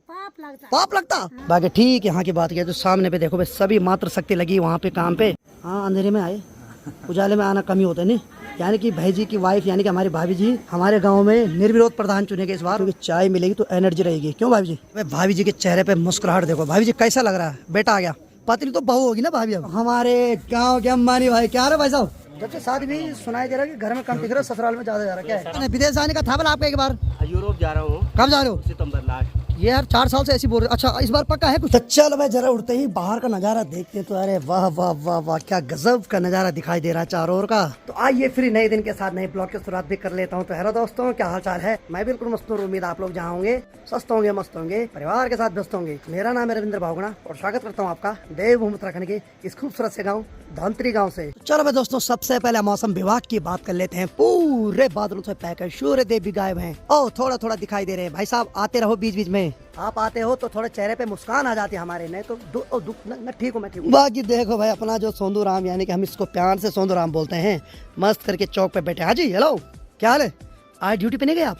पाप लगता। बाकी ठीक, यहाँ की बात किया तो सामने पे देखो भाई सभी मात्र शक्ति लगी वहाँ पे काम पे। हाँ अंधेरे में आए, उजाले में आना कमी होता है नहीं। यानी कि भाई जी की वाइफ यानी कि हमारी भाभी जी हमारे गांव में निर्विरोध प्रधान चुने गए इस बार, क्योंकि चाय मिलेगी तो एनर्जी रहेगी। क्यों भाभी जी? भाभी जी के चेहरे पे मुस्कुराहट देखो। भाभी जी कैसा लग रहा है? बेटा आ गया, पत्नी तो बहू होगी ना भाभी। अब हमारे गाँव के अम्बानी भाई क्या रहा भाई साहब? जब से शादी भी सुनाई दे रहा है कि घर में कम दिख रहा है, ससुराल में ज्यादा जा रहा है। क्या है? विदेश जाने का था बोला आपका एक बार? यूरोप जा रहा हूँ। कब जा रहे हो? सितंबर लास्ट। ये यार 4 साल से ऐसी बोल रहे। अच्छा इस बार पक्का है कुछ? तो चलो भाई जरा उठते ही बाहर का नजारा देखते हैं तो अरे वाह वाह वाह वाह क्या गजब का नजारा दिखाई दे रहा है चारों ओर का। तो आइए फिर नए दिन के साथ नए ब्लॉग की शुरुआत भी कर लेता हूँ। तो हेलो दोस्तों, क्या हाल चाल है? मैं बिल्कुल मस्त हूँ। उम्मीद आप लोग जहाँ होंगे स्वस्थ होंगे, मस्त होंगे, परिवार के साथ व्यस्त होंगे। मेरा नाम है रविंद्र भावगुणा और स्वागत करता हूँ आपका देवभूमि उत्तराखंड के इस खूबसूरत से गाँव धनतरी गाँव से। चलो भाई दोस्तों, सबसे पहले मौसम विभाग की बात कर लेते हैं। पूरे बादलों से पैक है, सूर्य देव भी गायब हैं। ओ थोड़ा थोड़ा दिखाई दे रहे हैं। भाई साहब आते रहो बीच बीच में, आप आते हो तो थोड़े चेहरे पे मुस्कान आ जाती है हमारे, नहीं तो दुख न ठीक हूँ मैं, ठीक हूँ। बाकी देखो भाई अपना जो सोंदू राम यानी कि हम इसको प्यार से सोंदू राम बोलते हैं, मस्त करके चौक पे बैठे। हाँ जी हेलो, क्या हाल है? आज ड्यूटी पे नहीं गए आप?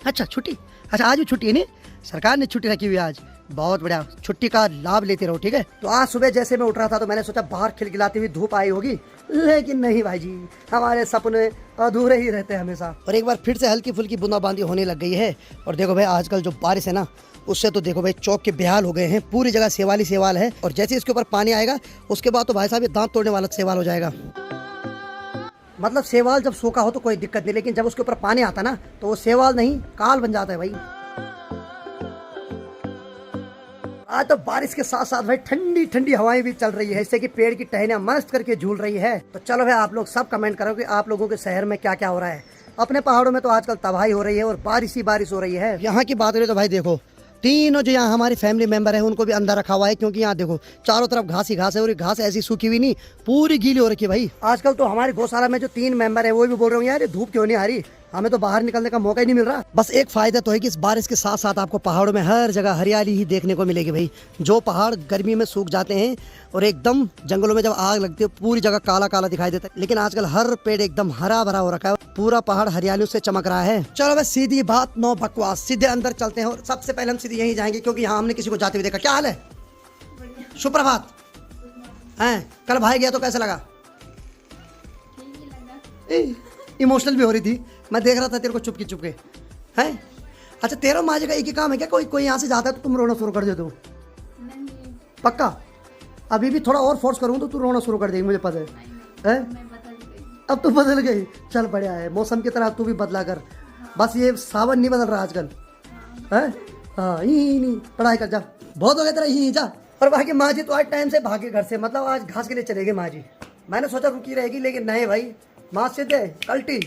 अच्छा छुट्टी, अच्छा आज भी छुट्टी है नहीं, सरकार ने छुट्टी रखी हुई आज। बहुत बढ़िया, छुट्टी का लाभ लेते रहो ठीक है। तो आज सुबह जैसे मैं उठ रहा था तो मैंने सोचा बाहर खिलखिलाती हुई धूप आई होगी, लेकिन नहीं भाई जी, हमारे सपने अधूरे ही रहते हैं हमेशा। और एक बार फिर से हल्की फुल्की बूंदाबांदी होने लग गई है। और देखो भाई आजकल जो बारिश है ना, उससे तो देखो भाई चौक के बेहाल हो गए हैं, पूरी जगह सेवाल ही सेवाल है। और जैसे इसके ऊपर पानी आएगा उसके बाद तो भाई साहब ये दांत तोड़ने वाला सेवाल हो जाएगा। मतलब सेवाल जब सूखा हो तो कोई दिक्कत नहीं, लेकिन जब उसके ऊपर पानी आता ना तो वो सेवाल नहीं काल बन जाता है भाई। आज तो बारिश के साथ साथ भाई ठंडी ठंडी हवाएं भी चल रही है, इससे कि पेड़ की टहनियां मस्त करके झूल रही है। तो चलो भाई आप लोग सब कमेंट करो कि आप लोगों के शहर में क्या क्या हो रहा है। अपने पहाड़ों में तो आजकल तबाही हो रही है और बारिश ही बारिश हो रही है। यहाँ की बात करें तो भाई देखो तीनों जो यहाँ हमारी फैमिली मेंबर है उनको भी अंदर रखा हुआ है, क्योंकि यहाँ देखो चारों तरफ घास ही घास है और ये घास ऐसी सूखी हुई नहीं, पूरी गीली हो रखी है भाई। आजकल तो हमारे गौशाला में जो 3 मेंबर है वो भी बोल रहे हो यार ये धूप क्यों नहीं आ रही, हमें तो बाहर निकलने का मौका ही नहीं मिल रहा। बस एक फायदा तो है कि इस बारिश के साथ साथ आपको पहाड़ों में हर जगह हरियाली ही देखने को मिलेगी भाई। जो पहाड़ गर्मी में सूख जाते हैं और एकदम जंगलों में जब आग लगती है पूरी जगह काला काला दिखाई देता है, लेकिन आजकल हर पेड़ एकदम हरा भरा हो रखा है, पूरा पहाड़ हरियाली से चमक रहा है। चलो बस सीधी बात नो बकवास, सीधे अंदर चलते हैं। और सबसे पहले हम सीधे यहीं जाएंगे क्योंकि यहाँ हमने किसी को जाते हुए देखा। क्या हाल है? सुप्रभात हैं, कल भाई गया तो कैसा लगा? इमोशनल भी हो रही थी, मैं देख रहा था तेरे को चुपके चुपके हैं। अच्छा तेरा माँ का एक ही काम है क्या? कोई यहाँ से जाता है तो तुम रोना शुरू कर देते हो? पक्का? अभी भी थोड़ा और फोर्स करूँ तो तू रोना शुरू कर देगी, मुझे पता है। अब तो बदल गई, चल बढ़िया है, मौसम की तरह तू भी बदला कर। बस ये सावन नहीं बदल रहा आजकल है। हाँ ही नहीं, पढ़ाई कर जा, बहुत हो गया तेरा ही जा। और बाकी माँ जी तो आज टाइम से भागे घर से, मतलब आज घास के लिए चले गए माँ जी। मैंने सोचा रुकी रहेगी लेकिन नहीं भाई, माँ से दे कल्टी।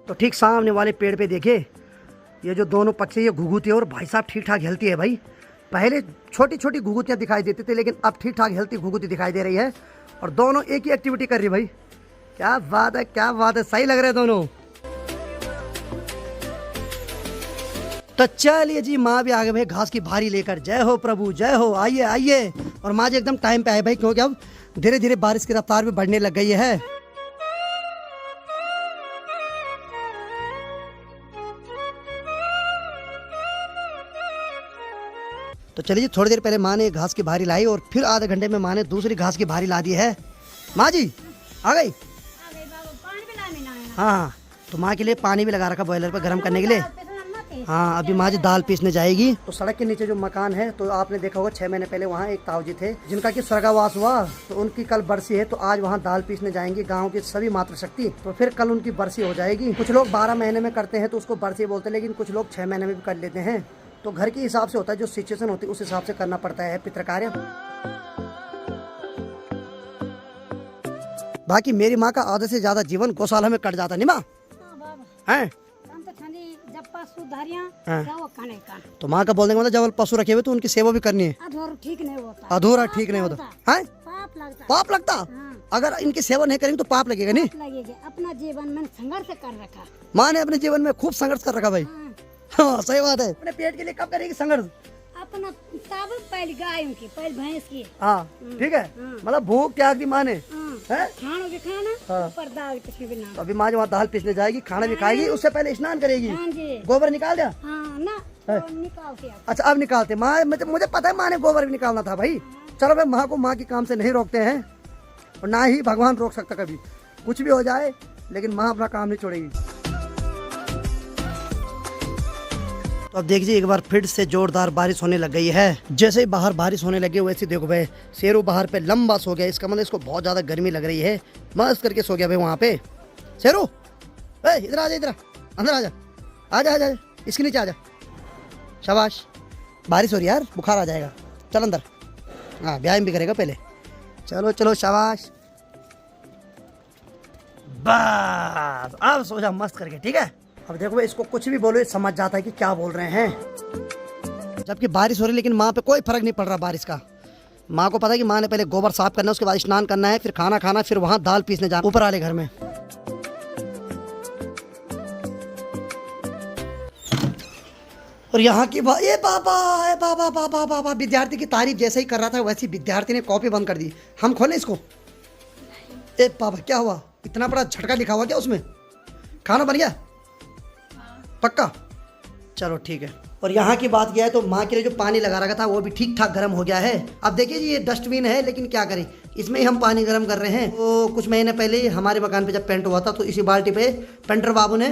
तो ठीक सामने वाले पेड़ पे देखे ये जो दोनों पक्षी ये घुघुती है और भाई साहब ठीक ठाक हिलती है भाई। पहले छोटी छोटी घुघुतियाँ दिखाई देती थी लेकिन अब ठीक ठाक हिलती घुघुती दिखाई दे रही है और दोनों एक ही एक्टिविटी कर रही भाई। क्या बात है, क्या बात है, सही लग रहे हैं दोनों। तो चलिए जी माँ भी आ गए भाई घास की भारी लेकर। जय हो प्रभु जय हो, आइए आइए। और माँ जी एकदम टाइम पे आए भाई, क्योंकि अब धीरे धीरे बारिश की रफ्तार भी बढ़ने लग गई है। तो चलिए थोड़ी देर पहले माँ ने घास की भारी लाई और फिर आधे घंटे में माँ ने दूसरी घास की भारी ला दी है। माँ जी आ गई? हाँ तो माँ के लिए पानी भी लगा रखा बॉयलर पर गर्म करने के लिए। हाँ अभी माँ जी दाल पीसने जाएगी। तो सड़क के नीचे जो मकान है तो आपने देखा होगा 6 महीने पहले वहाँ एक ताऊ जी थे जिनका कि स्वर्गवास हुआ, तो उनकी कल बरसी है। तो आज वहाँ दाल पीसने जाएंगे गांव की सभी मातृशक्ति। तो फिर कल उनकी बरसी हो जाएगी। कुछ लोग 12 महीने में करते हैं तो उसको बरसी बोलते हैं, लेकिन कुछ लोग 6 महीने में भी कर लेते हैं। तो घर के हिसाब से होता है, जो सिचुएशन होती है उस हिसाब से करना पड़ता है पितृ कार्य। बाकी मेरी माँ का आधे से ज्यादा जीवन गौशाला में कट जाता नहीं माँ है। तो माँ का बोलने का मतलब जब पशु रखे हुए तो उनकी सेवा भी करनी है। अधूरा ठीक नहीं होता है, पाप लगता। अगर इनकी सेवा नहीं करेंगे तो पाप लगेगा नहीं। अपना जीवन में संघर्ष कर रखा माँ ने, अपने जीवन में खूब संघर्ष कर रखा भाई। हाँ सही बात है। अपने पेट के लिए कब करेगी संघर्ष? अपना तब पहले गाय की पहले भैंस की। हाँ ठीक है, मतलब भूख त्याग दी माँ ने है। खानों के खाना हाँ। पर दाल पिछले बिना। तो अभी माँ जो वहाँ दाल पीसने जाएगी, खाना भी खाएगी, उससे पहले स्नान करेगी। हाँ जी। गोबर निकाल दिया? हाँ ना तो निकाल के आता। अच्छा अब निकालते माँ, मुझे पता है माँ ने गोबर भी निकालना था भाई। चलो भाई, माँ को माँ के काम से नहीं रोकते हैं और ना ही भगवान रोक सकता, कभी कुछ भी हो जाए लेकिन माँ अपना काम नहीं छोड़ेगी। तो अब देखिए एक बार फिर से जोरदार बारिश होने लग गई है। जैसे ही बाहर बारिश होने लगी वैसे देखो भाई शेरू बाहर पे लंबा सो गया। इसका मतलब इसको बहुत ज्यादा गर्मी लग रही है, मस्त करके सो गया भाई वहाँ पे। शेरू इधर आ जा, इधर अंदर आ जा, आजा आजा, इसके नीचे आ जा। शाबाश, बारिश हो रही है यार, बुखार आ जाएगा। चल अंदर, हाँ व्यायाम भी करेगा पहले। चलो चलो शाबाश, बस अब सो जा मस्त करके, ठीक है। अब देखो भाई इसको कुछ भी बोलो ये समझ जाता है कि क्या बोल रहे हैं। जबकि बारिश हो रही है लेकिन माँ पे कोई फर्क नहीं पड़ रहा बारिश का। माँ को पता है कि माँ ने पहले गोबर साफ करना है, उसके बाद स्नान करना है, फिर खाना खाना, फिर वहाँ दाल पीसने जाना ऊपर वाले घर में। और यहाँ की बात, ये बाबा बाबा बाबा बाबा, विद्यार्थी की तारीफ जैसे ही कर रहा था वैसे विद्यार्थी ने कॉपी बंद कर दी। हम खोले इसको? ए बाबा क्या हुआ, इतना बड़ा झटका लिखा हुआ क्या उसमें? खाना बन गया पक्का? चलो ठीक है। और यहाँ की बात किया है तो माँ के लिए जो पानी लगा रखा था वो भी ठीक ठाक गर्म हो गया है। अब देखिए जी ये डस्टबिन है लेकिन क्या करें, इसमें ही हम पानी गर्म कर रहे हैं। तो कुछ महीने पहले ही हमारे मकान पे जब पेंट हुआ था तो इसी बाल्टी पे पेंटर बाबू ने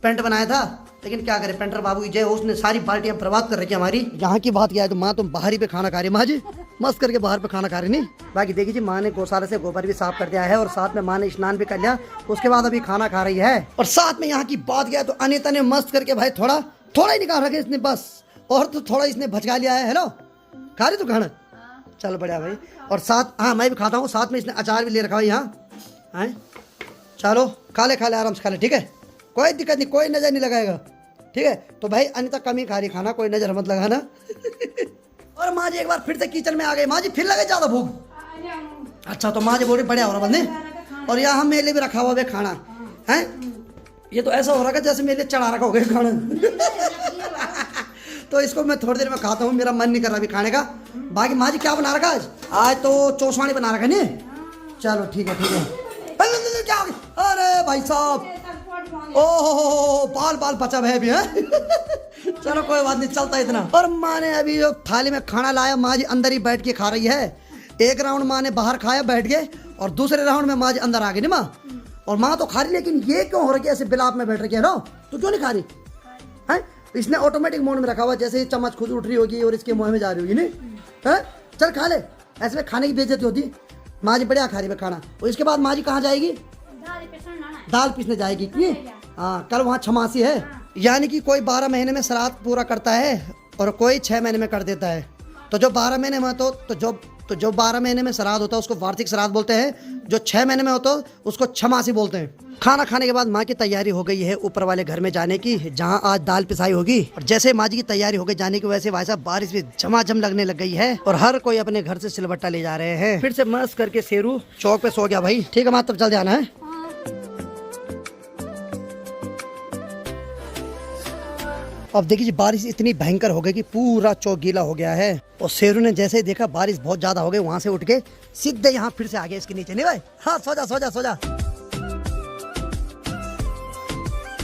पेंट बनाया था, लेकिन क्या करें पेंटर बाबू की जय हो, उसने सारी बाल्टियां बर्बाद कर रखी हमारी। यहाँ की बात किया है तो माँ तुम बाहर ही पे खाना खा रही, माँ जी मस्त करके बाहर पे खाना खा रही नहीं। बाकी देखिए जी माँ ने गौशाला से गोबर भी साफ कर दिया है और साथ में माँ ने स्नान भी कर लिया, उसके बाद अभी खाना खा रही है। और साथ में यहाँ की बात किया तो अनिता ने मस्त करके भाई थोड़ा थोड़ा ही निकाल रखे इसने बस, और तो थोड़ा इसने भचका लिया है। हेलो खा रही तू खाना? चल बढ़िया भाई। और साथ हाँ मैं भी खाता हूँ, साथ में इसने अचार भी ले रखा है यहाँ है। चलो खा ले आराम से खा ले, ठीक है, कोई दिक्कत नहीं, कोई नजर नहीं लगाएगा, ठीक है। तो भाई अनिता कम ही खा रही खाना, कोई नजर मत लगाना। और माँ जी एक बार फिर से किचन में आ गए। माँ जी फिर लगे ज्यादा भूख? अच्छा तो माँ जी बोले बढ़िया हो रहा बंदे। और यहाँ मेरे लिए भी रखा हुआ है खाना है, ये तो ऐसा हो रहा है जैसे मेरे लिए चढ़ा रखा हो गया खाना। तो इसको मैं थोड़ी देर में खाता हूँ, मेरा मन नहीं कर रहा अभी खाने का। बाकी माँ जी क्या बना रखा आज? आज तो चौसवानी बना रखा नहीं। चलो ठीक है ठीक है। क्या हो गया? अरे भाई साहब ओहो बाल बाल बचा है भी है। चलो कोई बात नहीं, चलता इतना। और माँ ने अभी जो थाली में खाना लाया माँ जी अंदर ही बैठ के खा रही है। एक राउंड माँ ने बाहर खाया बैठ के और दूसरे राउंड में माँ जी अंदर आ गई नहीं माँ। और माँ तो खा रही, लेकिन ये क्यों हो रहा है ऐसे बिलाप में बैठ रही है? तो क्यों नहीं खा रही है? इसने ऑटोमेटिक मोड में रखा हुआ, जैसे ही चम्मच खुद उठ रही होगी और इसके मुंह में जा रही होगी नहीं है। चल खा ले, ऐसे में खाने की बेइज्जती होती। माँ जी बढ़िया खा रही है खाना। और इसके बाद माँ जी कहाँ जाएगी? दाल पीसने जाएगी। क्यों? हाँ कल वहाँ छमासी है, यानी कि कोई 12 महीने में श्राद्ध पूरा करता है और कोई 6 महीने में कर देता है। तो जो 12 महीने में तो जो 12 महीने में श्राद्ध होता है उसको वार्षिक श्राद्ध बोलते हैं, जो 6 महीने में होता है उसको छमासी बोलते हैं। खाना खाने के बाद माँ की तैयारी हो गई है ऊपर वाले घर में जाने की, जहाँ आज दाल पिसाई होगी। और जैसे माँ जी की तैयारी हो गई जाने की, वैसे भाई साहब बारिश भी झमाझम लगने लग गई है और हर कोई अपने घर से सिलबट्टा ले जा रहे हैं। फिर से मस्त करके शेरू चौक पे सो गया भाई। ठीक है माँ तब जल्दी आना है। अब देखिए जी बारिश इतनी भयंकर हो गई कि पूरा चौक गीला हो गया है। और शेरू ने जैसे ही देखा बारिश बहुत ज्यादा हो गई, वहां से उठ के सीधे यहाँ फिर से आ गया इसके नीचे। नहीं भाई, हाँ सो जा सो जा सो जा।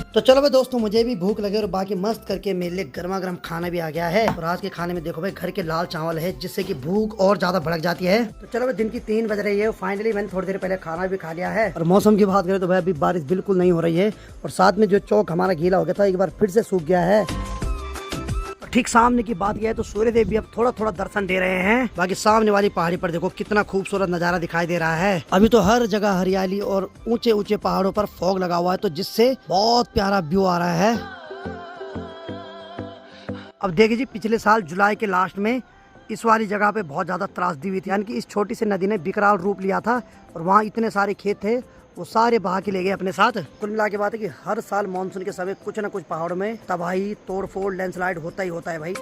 तो चलो भाई दोस्तों, मुझे भी भूख लगे और बाकी मस्त करके मेरे लिए गर्मा गर्म खाना भी आ गया है। और आज के खाने में देखो भाई घर के लाल चावल है, जिससे कि भूख और ज्यादा भड़क जाती है। तो चलो भाई दिन की 3 बज रही है, फाइनली मैंने थोड़ी देर पहले खाना भी खा लिया है। और मौसम की बात करें तो भाई अभी बारिश बिल्कुल नहीं हो रही है और साथ में जो चौक हमारा गीला हो गया था एक बार फिर से सूख गया है। ठीक सामने की बात किया है तो सूर्यदेव भी अब थोड़ा थोड़ा दर्शन दे रहे हैं। बाकी सामने वाली पहाड़ी पर देखो कितना खूबसूरत नजारा दिखाई दे रहा है। अभी तो हर जगह हरियाली और ऊंचे ऊंचे पहाड़ों पर फॉग लगा हुआ है, तो जिससे बहुत प्यारा व्यू आ रहा है। अब देखिए जी पिछले साल जुलाई के लास्ट में इस वाली जगह पे बहुत ज्यादा त्रासदी हुई थी, यानी कि इस छोटी सी नदी ने विकराल रूप लिया था और वहाँ इतने सारे खेत थे वो सारे बहा के ले गए अपने साथ। कुल मिला के बात है कि हर साल मानसून के समय कुछ न कुछ पहाड़ों में तबाही, तोड़फोड़, लैंडस्लाइड होता ही होता है भाई।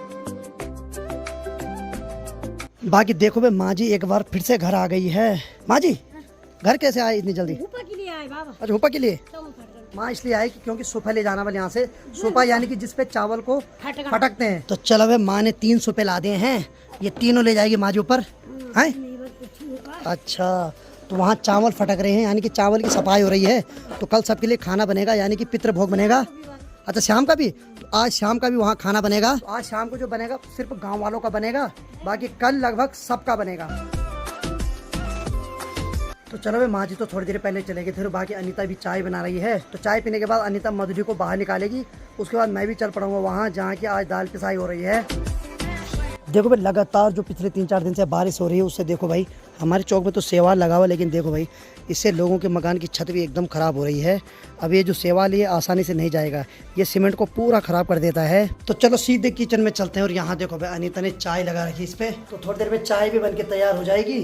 बाकी देखो भाई माँ जी एक बार फिर से घर आ गई है। माँ जी घर कैसे आए इतनी जल्दी? ऊपर के लिए आए बाबा। अच्छा ऊपर के लिए? माँ इसलिए आई कि क्योंकि सोफा ले जाना वाले यहाँ से, सोफा यानी कि जिसपे चावल को फटका। फटकते हैं। तो चलो भाई माँ ने 3 सोफे ला दिए हैं, ये तीनों ले जाएगी माँ जी ऊपर हैं। अच्छा तो वहाँ चावल फटक रहे हैं यानी कि चावल की सफाई हो रही है, तो कल सबके लिए खाना बनेगा यानी कि पितृभोग बनेगा। अच्छा शाम का भी, तो आज शाम का भी वहाँ खाना बनेगा। तो आज शाम को जो बनेगा सिर्फ गांव वालों का बनेगा, बाकी कल लगभग सबका बनेगा। तो चलो भाई माँ जी तो थोड़ी देर पहले चले गए थे, बाकी अनीता भी चाय बना रही है। तो चाय पीने के बाद अनीता मधुरी को बाहर निकालेगी, उसके बाद मैं भी चल पड़ूंगा वहाँ जहाँ की आज दाल पिसाई हो रही है। देखो भाई लगातार जो पिछले 3-4 दिन से बारिश हो रही है उससे देखो भाई हमारे चौक में तो सेवाल लगा हुआ, लेकिन देखो भाई इससे लोगों के मकान की छत भी एकदम ख़राब हो रही है। अब ये जो सेवाल ये आसानी से नहीं जाएगा, ये सीमेंट को पूरा ख़राब कर देता है। तो चलो सीधे किचन में चलते हैं। और यहाँ देखो भाई अनीता ने चाय लगा रखी इस पे, तो थोड़ी देर में चाय भी बन के तैयार हो जाएगी।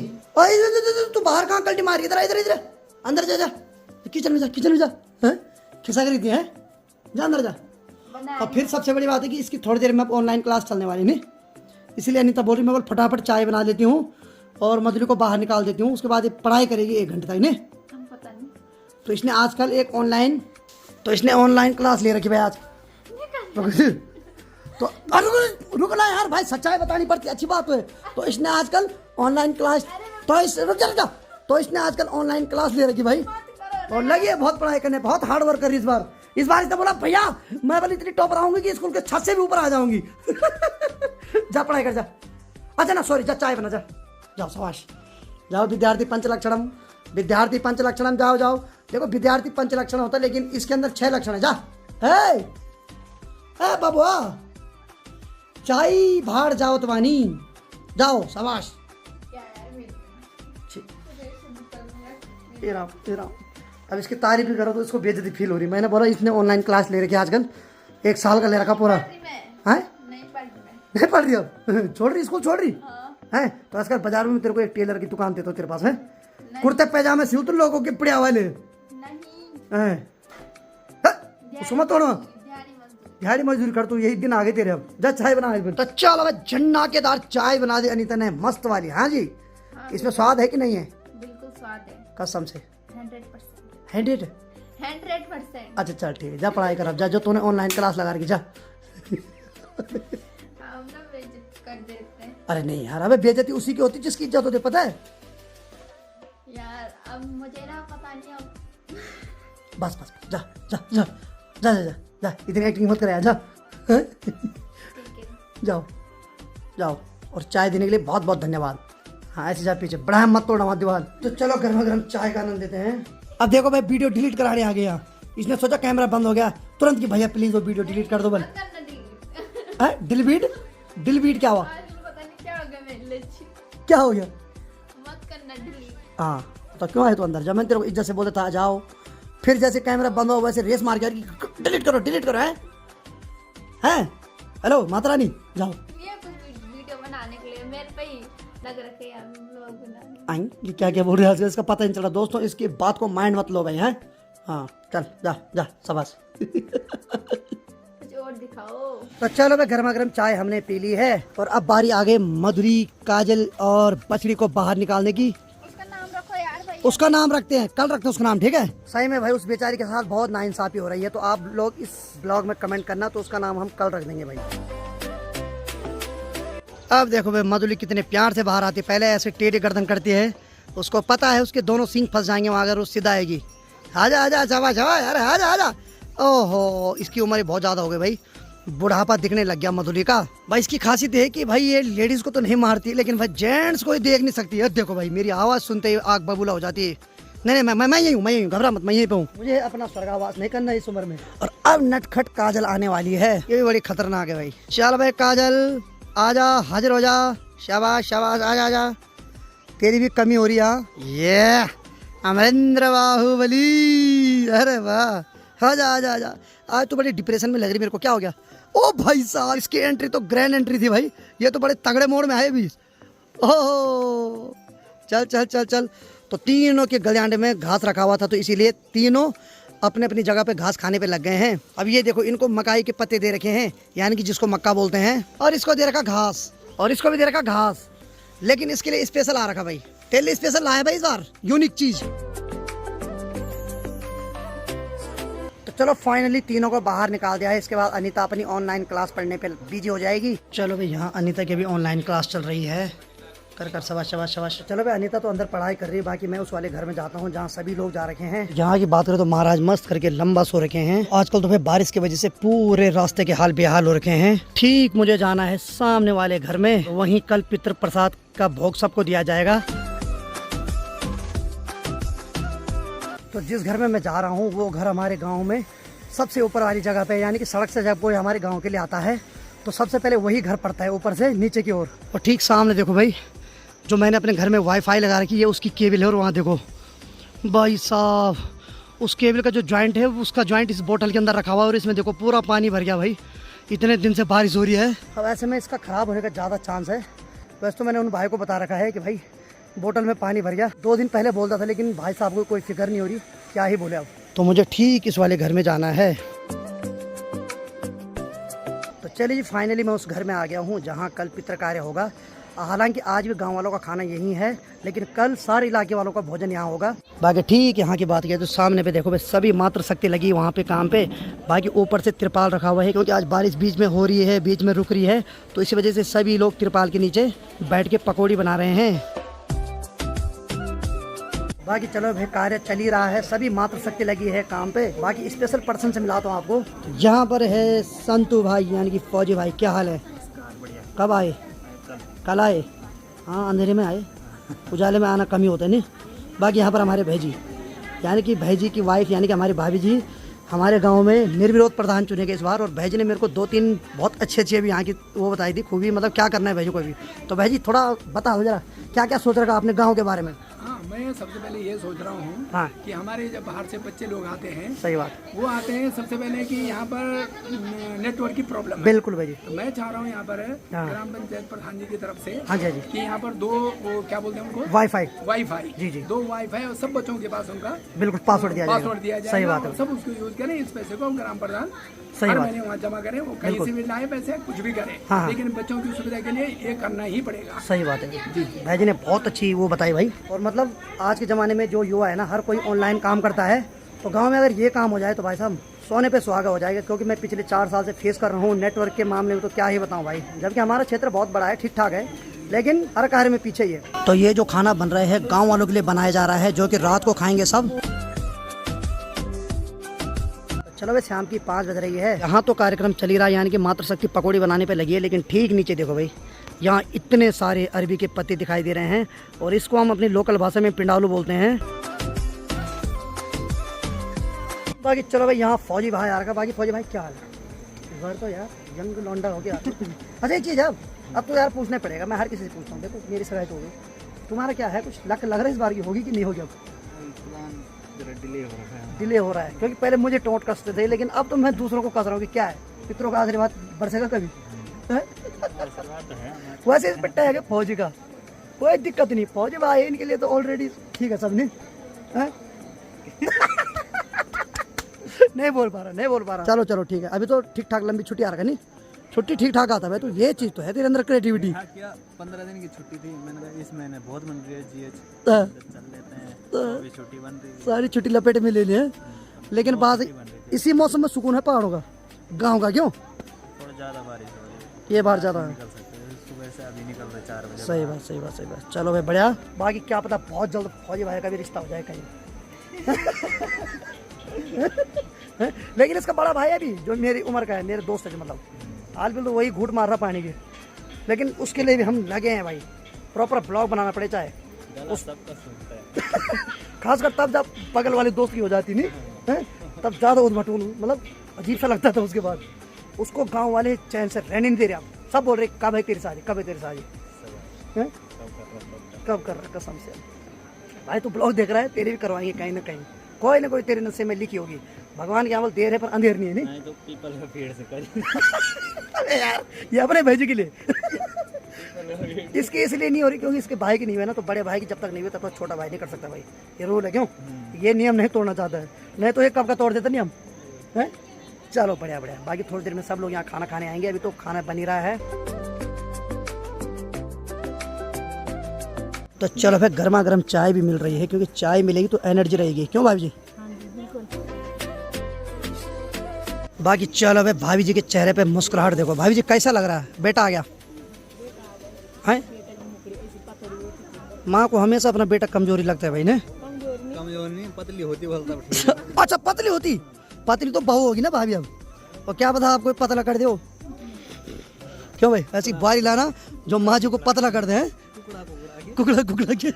तू बाहर कहाँ कल्टी मार, इधर इधर इधर अंदर जा, किचन में जा, किचन में जा, खिसा खरीदी है, जा अंदर जा। और फिर सबसे बड़ी बात है कि इसकी थोड़ी देर में ऑनलाइन क्लास चलने वाली नहीं, इसीलिए अनीता बोल रही मैं बोल फटाफट चाय बना देती हूँ और मधुरी को बाहर निकाल देती हूँ, उसके बाद ये पढ़ाई करेगी 1 घंटे तक नहीं। पता नहीं। तो इसने आजकल एक ऑनलाइन क्लास ले रखी भाई आज। तो रुक ना यार भाई, सच्चाई बतानी पड़ती, अच्छी बात है। तो इसने आजकल ऑनलाइन क्लास तो इसने आजकल ऑनलाइन क्लास ले रखी भाई, और लगी है बहुत पढ़ाई करने, बहुत हार्ड वर्क कर रही इस बार इसने बोला भैया मैं वाली इतनी टॉपर आऊंगी कि स्कूल के छत से भी ऊपर आ जाऊंगी। जा पढ़ाई कर जा। अच्छा ना सॉरी, जा चाय बना, जा जाओ शाबाश, जाओ विद्यार्थी पंचलक्षणम जाओ जाओ। देखो विद्यार्थी पंचलक्षण होता है लेकिन इसके अंदर 6 लक्षण है। जा ए बाबुआ चाय भाड़ जाओ तुम्हारी, जाओ शाबाश। अब इसकी तारीफ भी करो तो इसको बेइज्जती फील हो रही। मैंने बोला इसने ऑनलाइन क्लास ले रखी है आजकल, 1 साल का ले रखा पूरा है। नहीं पढ़ रही अब, छोड़ रही स्कूल, छोड़ रही है। तो आजकल बाजार में तेरे को एक टेलर की दुकान देता हूँ तेरे पास है, कुर्ते पैजामे सिल तुम लोगों के पिड़िया वाले हैं। उसको मत तोड़ो, दिहाड़ी मजदूरी कर तू, यही दिन आगे तेरे। अब जा चाय बना। तो चलो झन्नाकेदार चाय बना दी अनीता ने, मस्त वाली। हाँ जी, इसमें स्वाद है कि नहीं है? बिल्कुल स्वाद है, कसम से 100%। 100%। अच्छा चल ठीक है, जा पढ़ाई कर अब, जा जो तूने ऑनलाइन क्लास लगा रखी, जा। हम ना बेइज्जत कर देते हैं अरे नहीं यार, अबे बेइज्जती उसी की होती जिसकी इज्जत होती, पता है यार। अब मुझे ना पता नहीं, अब बस जा जा जा जा जा जा, इतनी एक्टिंग मत करे, जा ठीक है। जाओ जाओ। और चाय देने के लिए बहुत बहुत धन्यवाद। हाँ ऐसे जा पीछे, बड़ा मत तोड़ना मत दीवार। तो चलो गर्मा गर्म चाय का आनंद लेते हैं। अब देखो भाई वीडियो डिलीट कराने आ गया, इसने सोचा कैमरा बंद हो गया तुरंत कि भैया प्लीज वो वीडियो डिलीट कर दो। बल डिलीट क्या हुआ? पता नहीं क्या हो गया मेरे लिए। क्या हो गया? मत करना डिलीट। हाँ तो क्यों आए तो अंदर? जब मैंने तेरे को इज्जत से बोला था जाओ, फिर जैसे कैमरा बंद हो वैसे रेस मार के डिलीट करो हैं। हेलो माता रानी, जाओ। ये कुछ वीडियो बनाने के लिए मेरे पे ही लग रखे यार लोग बनाने। आई ये क्या बोल रहे हैं, इसका पता नहीं चला। दोस्तों इसकी बात को माइंड मत लो भाई, हैं। हाँ चल जा जा शाबाश। कुछ और दिखाओ। तो चलो भाई गर्मा गर्म चाय हमने पी ली है, और अब बारी आ गई मधुरी, काजल और बछड़ी को बाहर निकालने की। उसका नाम रखो यार भाई। उसका नाम रखते हैं, कल रखते हैं उसका नाम, ठीक है। सही में भाई उस बेचारी के साथ बहुत नाइंसाफी हो रही है, तो आप लोग इस ब्लॉग में कमेंट करना, तो उसका नाम हम कल रख देंगे भाई। अब देखो भाई मधुली कितने प्यार से बाहर आती है, पहले ऐसे टेढ़ी गर्दन करती है, उसको पता है उसके दोनों सींग फंस जाएंगे वहाँ, अगर वो सीधा आएगी। आजा आजा जावा जावा यार, आजा आजा। ओहो इसकी उम्र बहुत ज़्यादा हो गई भाई, बुढ़ापा दिखने लग गया मधुली का। भाई इसकी खासियत है कि भाई ये लेडीज को तो नहीं मारती, लेकिन भाई जेंट्स को ही देख नहीं सकती है। देखो भाई मेरी आवाज़ सुनते ही आग बबूला हो जाती है। नहीं मैं यही हूँ, घबरा मत, मैं यहीं पे हूँ। मुझे अपना स्वर्गवास नहीं करना इस उम्र में। और अब नटखट काजल आने वाली है, ये भी बड़ी खतरनाक है भाई। चल भाई काजल आजा, हाजिर हो जा। शाबाश शाबाश, आजा आजा, तेरी भी कमी हो रही है। ये अमरेंद्र बाहुबली, अरे वाह, आजा आजा आजा। आज तो बड़ी डिप्रेशन में लग रही मेरे को, क्या हो गया? ओ भाई साहब इसकी एंट्री तो ग्रैंड एंट्री थी भाई, ये तो बड़े तगड़े मोड़ में आए भी। ओह चल चल चल चल। तो तीनों के गलियांडे में घास रखा हुआ था, तो इसीलिए तीनों अपने अपनी जगह पे घास खाने पे लग गए हैं। अब ये देखो इनको मकाई के पत्ते दे रखे हैं, यानी कि जिसको मक्का बोलते हैं, और इसको दे रखा घास, और इसको भी दे रखा घास। लेकिन इसके लिए स्पेशल आ रखा भाई, तेरे लिए स्पेशल लाया भाई इस बार, यूनिक चीज। चलो फाइनली तीनों को बाहर निकाल दिया है। इसके बाद अनीता अपनी ऑनलाइन क्लास पढ़ने पे बिजी हो जाएगी। चलो भाई यहाँ अनीता की भी ऑनलाइन क्लास चल रही है। कर शाबाश शाबाश शाबाश। चलो भाई अनीता तो अंदर पढ़ाई कर रही है, बाकी मैं उस वाले घर में जाता हूँ जहाँ सभी लोग जा रखे हैं। यहाँ की बात करें तो महाराज मस्त करके लंबा सो रखे हैं। आजकल तो भाई बारिश की वजह से पूरे रास्ते के हाल बेहाल हो रखे हैं। ठीक मुझे जाना है सामने वाले घर में, वहीं कल पितृ प्रसाद का भोग सबको दिया जाएगा। तो जिस घर में मैं जा रहा हूँ वो घर हमारे गाँव में सबसे ऊपर वाली जगह पे, यानी कि सड़क से जब कोई हमारे गाँव के लिए आता है तो सबसे पहले वही घर पड़ता है ऊपर से नीचे की ओर। और ठीक सामने देखो भाई जो मैंने अपने घर में वाईफाई लगा रखी है उसकी केबल है। और वहाँ देखो भाई साहब उस केबल का जो जॉइंट है उसका जॉइंट इस बोतल के अंदर रखा हुआ है और इसमें देखो पूरा पानी भर गया भाई। इतने दिन से बारिश हो रही है। अब ऐसे में इसका ख़राब होने का ज़्यादा चांस है। वैसे तो मैंने उन भाई को बता रखा है कि भाई बोतल में पानी भर गया, 2 दिन पहले बोलता था, लेकिन भाई साहब को कोई फिक्र नहीं हो रही, क्या ही बोले अब। तो मुझे ठीक इस वाले घर में जाना है। तो चलिए जी फाइनली मैं उस घर में आ गया हूँ जहाँ कल पितृ कार्य होगा। हालांकि आज भी गांव वालों का खाना यही है, लेकिन कल सारे इलाके वालों का भोजन यहाँ होगा। बाकी ठीक यहाँ की बात किया तो सामने पे देखो भाई सभी मात्र शक्ति लगी वहाँ पे काम पे। बाकी ऊपर से तिरपाल रखा हुआ है क्योंकि आज बारिश बीच में हो रही है, बीच में रुक रही है, तो इसी वजह से सभी लोग तिरपाल के नीचे बैठ के पकौड़ी बना रहे हैं। बाकी चलो भाई कार्य चल ही रहा है, सभी मात्र शक्ति लगी है काम पे। बाकी स्पेशल पर्सन से मिलाता हूँ आपको। यहाँ पर है संतू भाई यानी कि फौजी भाई, क्या हाल है? कब आए? कल आए? हाँ अंधेरे में आए, उजाले में आना कम ही होता है नहीं। बाकी यहाँ पर हमारे भाईजी यानी कि भाईजी की वाइफ यानी कि हमारी भाभी जी हमारे गांव में निर्विरोध प्रधान चुने गए इस बार। और भाईजी ने मेरे को 2-3 बहुत अच्छी अभी यहाँ की वो बताई थी खूबी, मतलब क्या करना है भाईजी को भी। तो भाईजी थोड़ा बताओ जरा क्या क्या सोच रखा आपने गाँव के बारे में? हाँ मैं सबसे पहले ये सोच रहा हूँ हाँ कि हमारे जब बाहर से बच्चे लोग आते हैं, सही बात, वो आते हैं सबसे पहले कि यहाँ पर नेटवर्क की प्रॉब्लम है। बिल्कुल भाई जी। तो मैं चाह रहा हूँ यहाँ पर हाँ। ग्राम पंचायत प्रधान जी की तरफ से हाँ जी हाँ जी कि यहाँ पर 2 वो क्या बोलते हैं उनको, वाईफाई जी जी 2 वाईफाई और सब बच्चों के पास उनका बिल्कुल पासवर्ड दिया जाएगा। सही बात है, सब उसको यूज करें। इस पैसे को ग्राम प्रधान सही हर बात, महीने वहाँ जमा करें, वो कहीं से भी लाए पैसे कुछ भी करें, हाँ। लेकिन बच्चों की सुविधा के लिए ये करना ही पड़ेगा। सही बात है जी। भाई जी ने बहुत अच्छी वो बताई भाई। और मतलब आज के ज़माने में जो युवा है ना हर कोई ऑनलाइन काम करता है, तो गांव में अगर ये काम हो जाए तो भाई साहब सोने पे सुहागा हो जाएगा। क्योंकि मैं पिछले 4 साल से फेस कर रहा हूँ नेटवर्क के मामले में, तो क्या ही बताऊँ भाई। जबकि हमारा क्षेत्र बहुत बड़ा है, ठीक ठाक है, लेकिन हर कार्य में पीछे ही है। तो ये जो खाना बन रहा है गाँव वालों के लिए बनाया जा रहा है, जो कि रात को खाएंगे सब। चलो भाई शाम की 5 बज रही है, यहाँ तो कार्यक्रम चल ही रहा है, यानी कि मातृशक्ति पकौड़ी बनाने पे लगी है। लेकिन ठीक नीचे देखो भाई यहाँ इतने सारे अरबी के पत्ते दिखाई दे रहे हैं और इसको हम अपनी लोकल भाषा में पिंडालू बोलते हैं। बाकी चलो भाई यहाँ फौजी भाई आ रहा। बाकी फौजी भाई क्या हाल है? इस बार तो यार यंग लौंडा हो गया। अच्छा एक चीज़ है, अब तो यार पूछना पड़ेगा, मैं हर किसी से पूछता हूँ। देखो मेरी शिकायत हो गई, तुम्हारा क्या है? कुछ लग रहा है इस बार की होगी कि नहीं होगी? अब डिले हो रहा है क्योंकि पहले मुझे टोंट कसते थे, लेकिन अब तो मैं दूसरों को कस रहा हूँ कि क्या है पितरों का आशीर्वाद बरसेगा कभी। वैसे इस पिट्टा है फौजी का कोई दिक्कत नहीं, फौजी भाई इनके लिए तो ऑलरेडी ठीक है सब नहीं। नहीं बोल पा रहा। चलो चलो ठीक है, अभी तो ठीक ठाक लंबी छुट्टी आ रहा है नहीं, छुट्टी ठीक ठाक आता है। तो ये चीज तो है तेरे अंदर क्रिएटिविटी। 15 दिन की छुट्टी थी, मैंने कहा इस महीने बहुत बन रही है जीएच, चल लेते हैं, अभी छुट्टी बन रही है, सारी छुट्टी लपेट में ले लिया। लेकिन बात इसी मौसम में सुकून है पहाड़ों का, गाँव का क्यों? थोड़ा ज़्यादा बारिश हो रही है, ये बार ज़्यादा है। निकल सकते हैं सुबह से, अभी निकल रहे 4 बजे। सही बात। चलो भाई बढ़िया। बाकी क्या पता बहुत जल्द फौजी भाई का भी रिश्ता हो जाए कहीं। लेकिन इसका बड़ा भाई है भी जो मेरी उम्र का है, मेरे दोस्त है, मतलब हाल फिलहाल तो वही घूट मार रहा पानी के, लेकिन उसके लिए भी हम लगे हैं भाई। प्रॉपर ब्लॉग बनाना पड़े चाहे सबका सुनता है। खासकर तब जब बगल वाले दोस्त की हो जाती नहीं है, तब ज़्यादा उद्भटून मतलब अजीब सा लगता था। उसके बाद उसको गांव वाले चैन से रहने नहीं दे रहे। अब सब बोल रहे कब है तेरी शादी, कब है तेरी शादी, कब कर रहा कसम से। भाई तू ब्लॉग देख रहा है, तेरे भी करवाएंगे कहीं ना कहीं, कोई ना कोई तेरे नशे में लिखी होगी। भगवान की अमल देर है पर अंधेर नहीं है नहीं तो पीपल का पेड़ से कर। अरे यार ये अपने भाई के लिए इसके इसलिए नहीं हो रही क्योंकि इसके भाई की नहीं हुई ना, तो बड़े भाई की जब तक नहीं हुई तब तक छोटा भाई नहीं कर सकता भाई। ये रूल है क्यों, ये नियम नहीं तोड़ना चाहता है, नहीं तो ये कब का तोड़ देता नियम है। चलो बढ़िया। बाकी थोड़ी देर में सब लोग यहाँ खाना खाने आएंगे, अभी तो खाना बन ही रहा है। तो चलो फिर गर्मा गर्म चाय भी मिल रही है, क्योंकि चाय मिलेगी तो एनर्जी रहेगी, क्यों भाभी जी? हाँ जी बिल्कुल। बाकी चलो भाई, भाभी जी के चेहरे पे मुस्कुराहट देखो। भाभी जी कैसा लग रहा है, बेटा आ गया है? माँ को हमेशा अपना बेटा कमजोरी लगता है भाई ने। कमजोर नहीं, पतली होती बोलता। अच्छा पतली होती, पतली तो बहू होगी ना भाभी अब, और क्या पता आपको पतला कर दो। क्यों भाई, ऐसी बारी लाना जो माँ जी को पतला कर दे हैं, कुकड़ा कुकड़ा के।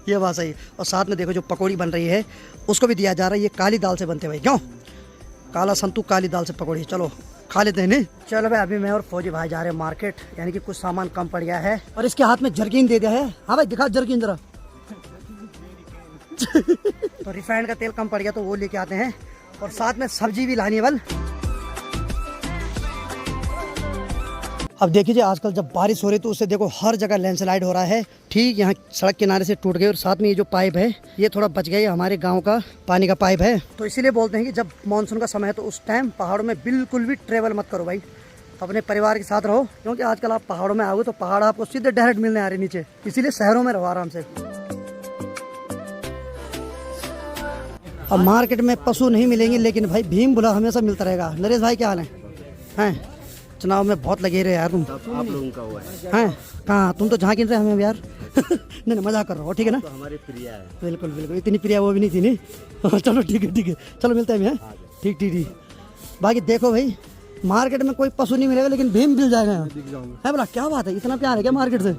ये बात सही। और साथ में देखो जो पकौड़ी बन रही है उसको भी दिया जा रहा है। ये काली दाल से बनते हैं भाई, क्यों? काला संतू काली दाल से पकौड़ी, चलो खा लेते हैं। नहीं चलो भाई, अभी मैं और फौजी भाई जा रहे हैं मार्केट, यानी कि कुछ सामान कम पड़ गया है। और इसके हाथ में जर्किन दे दिया है। हाँ भाई दिखा जर्किन जरा। तो रिफाइंड का तेल कम पड़ गया तो वो लेके आते हैं, और साथ में सब्जी भी लानी है बल। अब देखिए आजकल जब बारिश हो रही है तो उससे देखो हर जगह लैंडस्लाइड हो रहा है। ठीक यहाँ सड़क किनारे से टूट गई, और साथ में ये जो पाइप है ये थोड़ा बच गया, हमारे गांव का पानी का पाइप है। तो इसीलिए बोलते हैं कि जब मानसून का समय है तो उस टाइम पहाड़ों में बिल्कुल भी ट्रेवल मत करो भाई, अपने परिवार के साथ रहो, क्योंकि आजकल आप पहाड़ों में आओगे तो पहाड़ आपको सीधे डायरेक्ट मिलने आ रहे नीचे। इसीलिए शहरों में रहो आराम से। अब मार्केट में पशु नहीं मिलेंगे, लेकिन भाई भीम बुला हमेशा मिलता रहेगा। नरेश भाई क्या हाल है? हैं चुनाव में बहुत लगे रहे यार तुम। आप लोगों का हुआ हैं कहाँ, तुम तो झाँक रहे हमें यार। नहीं मजाक कर रहा हो, ठीक है ना? तो हमारी प्रिया है। बिल्कुल बिल्कुल, इतनी प्रिया वो भी नहीं थी नहीं। चलो ठीक है, चलो मिलते हैं। ठीक ठीक ठीक। बाकी देखो भाई, मार्केट में कोई पशु नहीं मिलेगा लेकिन भीम मिल जाएगा यहाँ। है बोला क्या बात है, इतना प्यार है क्या मार्केट से?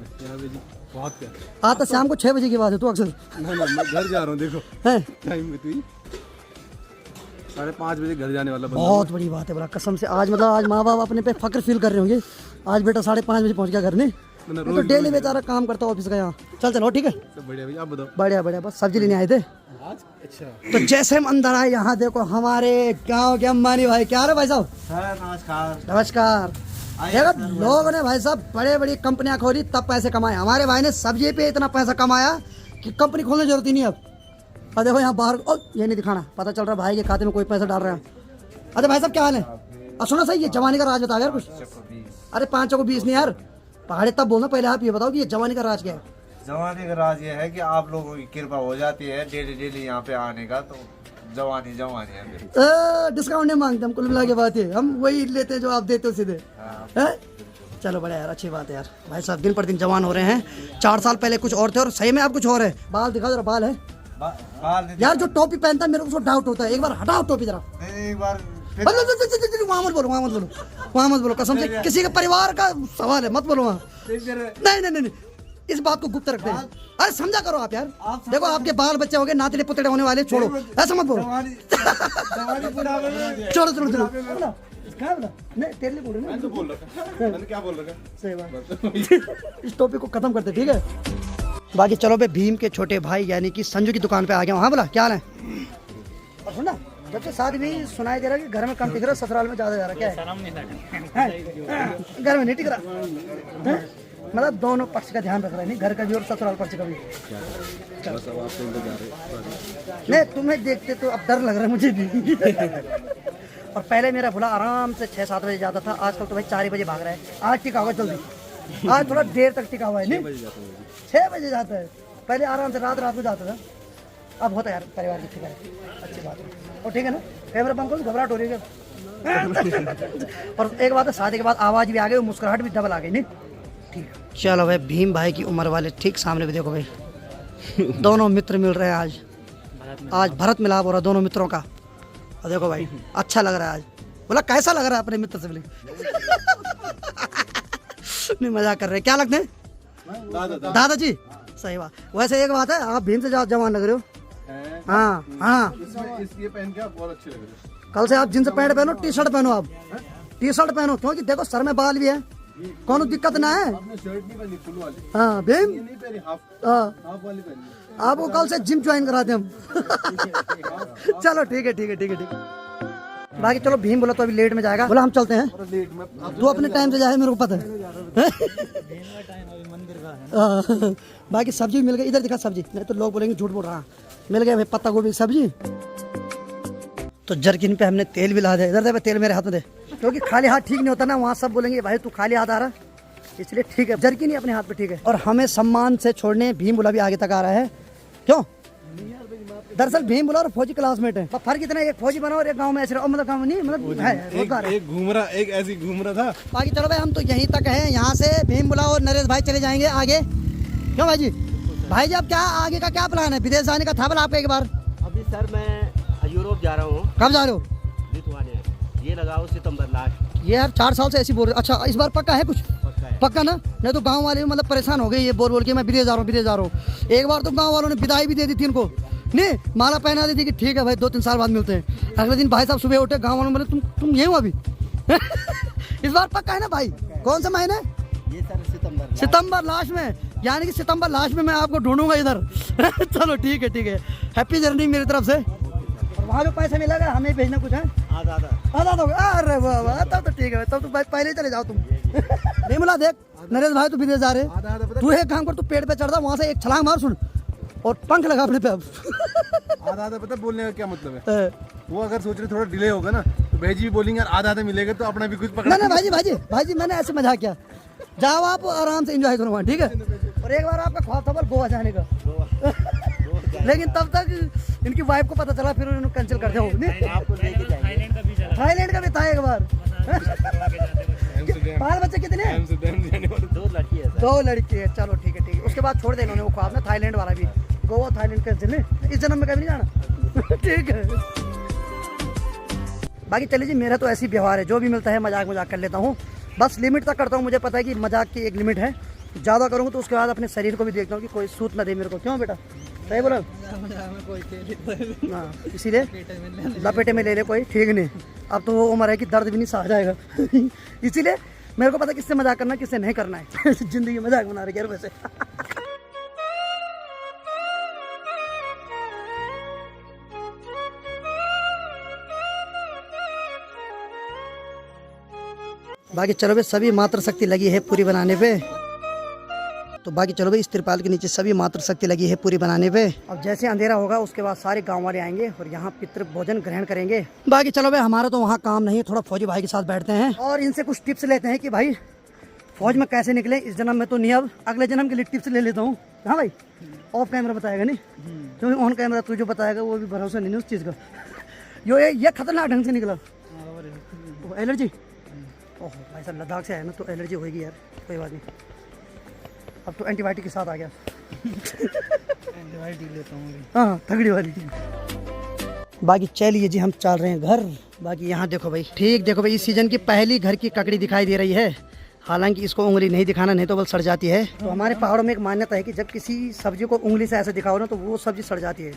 बहुत प्यार। आज तो शाम को 6 बजे की बात है तू अक्सर। मैं घर जा रहा हूँ, देखो है टाइम में तू 5:30 बजे घर जाने वाला बंदा। बहुत बड़ी बात है बोला कसम से। आज मतलब आज माँ बाप अपने पे फक्र फील कर रहे होंगे, आज बेटा 5:30 बजे पहुँच गया घर। नहीं तो डेली बेचारा काम करता ऑफिस का यहाँ। चलो ठीक है, सब बढ़िया भैया, आप बताओ। बढ़िया बढ़िया, बस सब्जी लेने आए थे। अच्छा तो जैसे हम अंदर आए यहाँ देखो हमारे गांव के अंबानी भाई। क्या है भाई साहब? नमस्कार। नमस्कार। देखो लोगों ने भाई साहब बड़े बड़ी कंपनियां खोली तब पैसे कमाए, हमारे भाई ने सब्जी पे इतना पैसा कमाया कि कंपनी खोलने की जरूरत ही नहीं अब। और देखो यहाँ बाहर, ये नहीं दिखाना, पता चल रहा भाई के खाते में कोई पैसा डाल रहा है। अरे भाई साहब क्या हाल है? और सुनो सही, ये जवानी का राज बताओ यार कुछ। अरे 5 को 20 नहीं यार, पहाड़े तब बोलना। पहले आप ये बताओ कि ये जवानी का राज क्या है? जवानी का राज ये है कि आप लोगों की कृपा हो जाती है डेली यहाँ पे आने का, तो जवानी है। डिस्काउंट नहीं मांगते हम, कुल मिला के बात है, हम वही लेते हैं जो आप देते हो सीधे। है चलो बढ़िया यार, अच्छी बात है यार। भाई साहब दिन पर दिन जवान हो रहे हैं। 4 साल पहले कुछ और थे और सही में आप कुछ और है। बाल दिखा जरा, बाल है यार। जो टोपी पहनता है मेरे को डाउट होता है, एक बार हटाओ टोपी जरा। एक बार वहाँ मत बोलो, वहाँ मत बोलो, वहाँ मत बोलो, कसम से किसी के परिवार का सवाल है, मत बोलो वहाँ। नहीं, इस बात को गुप्त रखते हैं। अरे समझा करो आप यार। देखो आपके बाल बच्चे हो गए, नातले पुतले होने वाले, छोड़ो ऐसा मत बोलो। छोड़ो क्या बोला? नहीं तेरे लिए बोल रहे हैं। बोल रखा मैंने, क्या बोल रखा? सही बात। इस टॉपिक को खत्म करते, ठीक है? बाकी चलो भाई, भीम के छोटे भाई यानी कि संजू की दुकान पे आ गया हूँ। हाँ बोला क्या हाल है? और सुनना, जब से साथ भी सुनाई दे रहा है कि घर में कम टिक रहा, ससुराल में ज्यादा जा रहा, क्या है? घर में नहीं टिक रहा, मतलब दोनों पक्ष का ध्यान रख रहा है, नहीं घर का भी और ससुराल पक्ष का भी। नहीं तुम्हें देखते तो अब डर लग रहा है मुझे भी। और पहले मेरा भुला आराम से 6-7 बजे जाता था, आजकल तो भाई 4 बजे भाग रहा है। आज टिका हुआ जल्दी, आज थोड़ा देर तक टिका हुआ है। नहीं 6 बजे जाता है, पहले आराम से रात को जाता था। अब होता है यार, परिवार की फिक्र है, अच्छी बात है। और ठीक है ना, कैमरा बंद करो, घबराहट हो रही है। और एक बात है, शादी के बाद आवाज़ भी आ गई, मुस्कुराहट भी डबल आ गई। नहीं ठीक है चलो भाई, भीम भाई की उम्र वाले ठीक सामने भी देखो भाई, दोनों मित्र मिल रहे हैं आज भरत मिलाप हो रहा है दोनों मित्रों का। और देखो भाई अच्छा लग रहा है आज। बोला कैसा लग रहा है अपने मित्र से मिले? नहीं मजाक कर रहे, क्या लगते हैं? दादाजी। सही बात। वैसे एक बात है, आप भीम से जवान लग रहे हो। हाँ इसलिए पहन के आप बहुत अच्छे लग रहे हो। कल से आप जींस पैंट पहनो, टी-शर्ट पहनो, आप टी-शर्ट पहनो, क्योंकि देखो सर में बाल भी है, कोनो दिक्कत ना है। आपने शर्ट नहीं पहनी फुल वाली? हाँ भीम नहीं पहनी, हाफ वाली पहनी। आपको कल से जिम ज्वाइन कराते हम। चलो ठीक है। बाकी चलो, भीम बोला तो अभी लेट में जाएगा, बोला हम चलते हैं। तू अपने टाइम से जाए, मेरे को पता है। बाकी सब्जी मिल गई, इधर दिखा सब्जी, नहीं तो लोग बोलेंगे झूठ बोल रहा। मिल गया भाई पत्ता गोभी सब्जी। तो जर्किन पे हमने तेल भी ला दिया। इधर दे तेल, मेरे हाथ में दे, क्योंकि खाली हाथ ठीक नहीं होता ना, वहाँ सब बोलेंगे भाई तू खाली हाथ आ रहा, इसलिए ठीक है जर्किन ही अपने हाथ पे ठीक है। और हमें सम्मान से छोड़ने भीम बोला भी आगे तक आ रहा है। क्यों दरअसल भीम बुला और फौजी क्लासमेट है। फर्क इतना है, एक फौजी बना और एक गांव में ऐसे रहो, मतलब गांव नहीं, मतलब है रोजगार है। एक घूम रहा, एक ऐसी घूम रहा था। बाकी चलो भाई, हम तो यहीं तक हैं। यहाँ से भीम बुला और नरेश भाई चले जाएंगे आगे। क्यों भाई जी? भाई जी अब क्या आगे का क्या प्लान है? विदेश जाने का था बोला आपका एक बार। अभी सर मैं यूरोप जा रहा हूँ। कब जा रहे हो? लिथुआनिया। ये लगाओ सितंबर लास्ट। ये यार 4 साल से ऐसी बोल रहे। अच्छा इस बार पक्का है कुछ? पक्का है। पक्का ना? नहीं तो गांव वाले मतलब परेशान हो गए ये बोल बोल के मैं विदेश जा रहा हूँ, विदेश जा रहा हूँ। एक बार तो गांव वालों ने विदाई भी दे दी थी इनको, नहीं माला पहना दी थी कि ठीक है भाई 2-3 साल बाद मिलते हैं। अगले दिन भाई साहब सुबह उठे, गाँव वालों ने बोले तुम यहीं हो अभी। इस बार पक्का है ना भाई? कौन सा महीना है? ये सर सितंबर। सितंबर लास्ट में, यानी कि सितंबर लास्ट में मैं आपको ढूंढूंगा इधर। चलो ठीक है ठीक है, हैप्पी जर्नी मेरी तरफ से। और वहाँ जो पैसा मिलेगा हमें भेजना कुछ है? आधा आधा। आधा दोगे? अरे वाह वाह, तब तो ठीक है, तब तो भाई पहले ही चले जाओ तुम। नहीं बोला देख नरेश भाई, तू विदेश जा रहे, तू एक काम कर, तू पेड़ पे चढ़ जा, वहाँ से एक छलांग मार सुन और पंख लगा अपने पे अब। आधा आधा पता बोलने का क्या मतलब है? वो अगर सोच रहे थोड़ा डिले होगा ना तो भाई जी भी बोलेंगे यार आधा आधा मिलेगा तो अपना भी कुछ पकड़ा। नहीं भाई जी मैंने ऐसे मजाक किया। जाओ आप आराम से एंजॉय करो वहाँ, ठीक है? और एक बार आपका ख्वाब था गोवा जाने का, लेकिन तब तक इनकी वाइफ को पता चला, फिर उन्होंने कैंसिल कर दिया। आपको लेके जाएंगे। थाईलैंड का भी था एक बार। बाल बच्चे कितने हैं? 2 लड़की है सर। 2 लड़की है। चलो ठीक है ठीक है, उसके बाद छोड़ दे इन्होंने वो ख्वाब ना, थाईलैंड वाला भी। गोवा थाईलैंड कैंसिल नहीं, इस जन्म में कभी नहीं जाना। ठीक है। बाकी चलिए जी, मेरा तो ऐसी व्यवहार है, जो भी मिलता है मजाक कर लेता हूँ, बस लिमिट तक करता हूँ। मुझे पता है कि मजाक की एक लिमिट है, ज़्यादा करूँगा तो उसके बाद अपने शरीर को भी देखता हूँ कि कोई सूट ना दे मेरे को। क्यों बेटा? सही बोला? हाँ, इसीलिए लपेटे में ले ले कोई, ठीक नहीं। अब तो वो उम्र है कि दर्द भी नहीं सहा जाएगा। इसीलिए मेरे को पता है किससे मजाक करना है, किससे नहीं करना है। जिंदगी मजाक बना रही है वैसे। बाकी चलो भाई, सभी मात्र शक्ति लगी है पूरी बनाने पे। तो बाकी चलो भाई, इस तिरपाल के नीचे सभी मात्र शक्ति लगी है पूरी बनाने पे। अब जैसे अंधेरा होगा उसके बाद सारे गांव वाले आएंगे और यहाँ पितृ भोजन ग्रहण करेंगे। बाकी चलो भाई, हमारा तो वहाँ काम नहीं है, थोड़ा फौजी भाई के साथ बैठते हैं और इनसे कुछ टिप्स लेते हैं कि भाई फौज में कैसे निकले। इस जन्म में तो नहीं, अब अगले जन्म के लिए टिप्स ले लेता हूँ। हाँ भाई, ऑफ कैमरा बताएगा नहीं, क्योंकि ऑन कैमरा तू जो बताएगा वो भी भरोसा नहीं उस चीज़ का। ये खतरनाक ढंग से निकला। एलर्जी? ओह भाई साहब, लद्दाख से आया ना तो एलर्जी होगी यार, कोई बात नहीं। अब तो एंटीबायोटिक के साथ आ गया। एंटीबायोटिक लेता हूँ। हाँ, तगड़ी वाली। बाकी चलिए जी, हम चल रहे हैं घर। बाकी यहाँ देखो भाई, ठीक देखो भाई, इस सीजन की पहली घर की ककड़ी दिखाई दे रही है। हालांकि इसको उंगली नहीं दिखाना, नहीं तो बल सड़ जाती है। तो हमारे पहाड़ों में एक मान्यता है कि जब किसी सब्जी को उंगली से ऐसे दिखाओ ना तो वो सब्जी सड़ जाती है।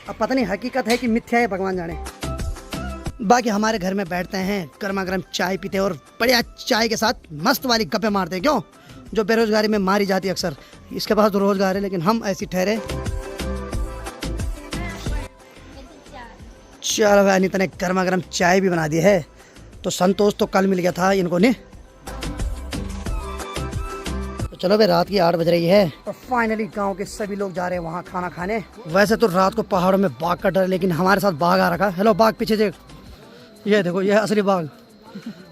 अब पता नहीं हकीकत है कि मिथ्या है, भगवान जाने। बाकी हमारे घर में बैठते हैं, गर्मा गर्म चाय पीते हैं और बढ़िया चाय के साथ मस्त वाली गप्पे मारते हैं। क्यों? जो बेरोजगारी में मारी जाती है अक्सर, इसके पास तो रोजगार है लेकिन हम ऐसी ठहरे। चलो भाई, अनीता ने गर्मा गर्म चाय भी बना दी है। तो संतोष तो कल मिल गया था इनको ने। तो चलो भाई, रात की 8 बज रही है। तो फाइनली गांव के सभी लोग जा रहे हैं वहाँ खाना खाने। वैसे तो रात को पहाड़ों में बाघ का डर, लेकिन हमारे साथ बाघ आ रखा। हेलो बाघ, पीछे देख, ये देखो, ये असली बाघ,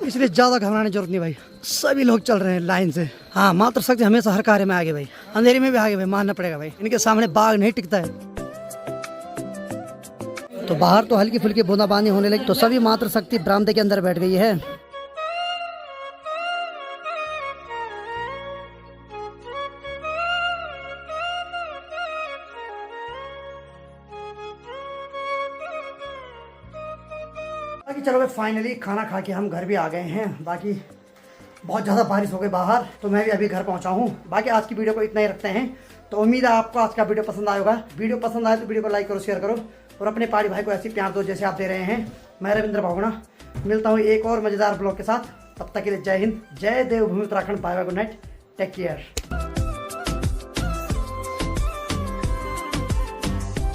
इसलिए ज़्यादा घबराने की जरूरत नहीं भाई। सभी लोग चल रहे हैं लाइन से। हाँ, मात्र शक्ति हमेशा हर कार्य में आगे भाई, अंधेरे में भी आगे भाई, मानना पड़ेगा भाई, इनके सामने बाघ नहीं टिकता है। तो बाहर तो हल्की फुल्की बूंदाबांदी होने लगी, तो सभी मात्र शक्ति बरामदे के अंदर बैठ गई है। बाकी चलो भाई, फाइनली खाना खा के हम घर भी आ गए हैं। बाकी बहुत ज़्यादा बारिश हो गई बाहर, तो मैं भी अभी घर पहुंचा हूं। बाकी आज की वीडियो को इतना ही रखते हैं। तो उम्मीद है आपको आज का वीडियो पसंद आएगा। वीडियो पसंद आए तो वीडियो को लाइक करो, शेयर करो और अपने पहाड़ी भाई को ऐसी प्यार दो जैसे आप दे रहे हैं। मैं रविंद्र बहुगुणा मिलता हूँ एक और मज़ेदार ब्लॉग के साथ। तब तक के लिए जय हिंद, जय देवभूमि Uttarakhand, bye bye, good night, take care.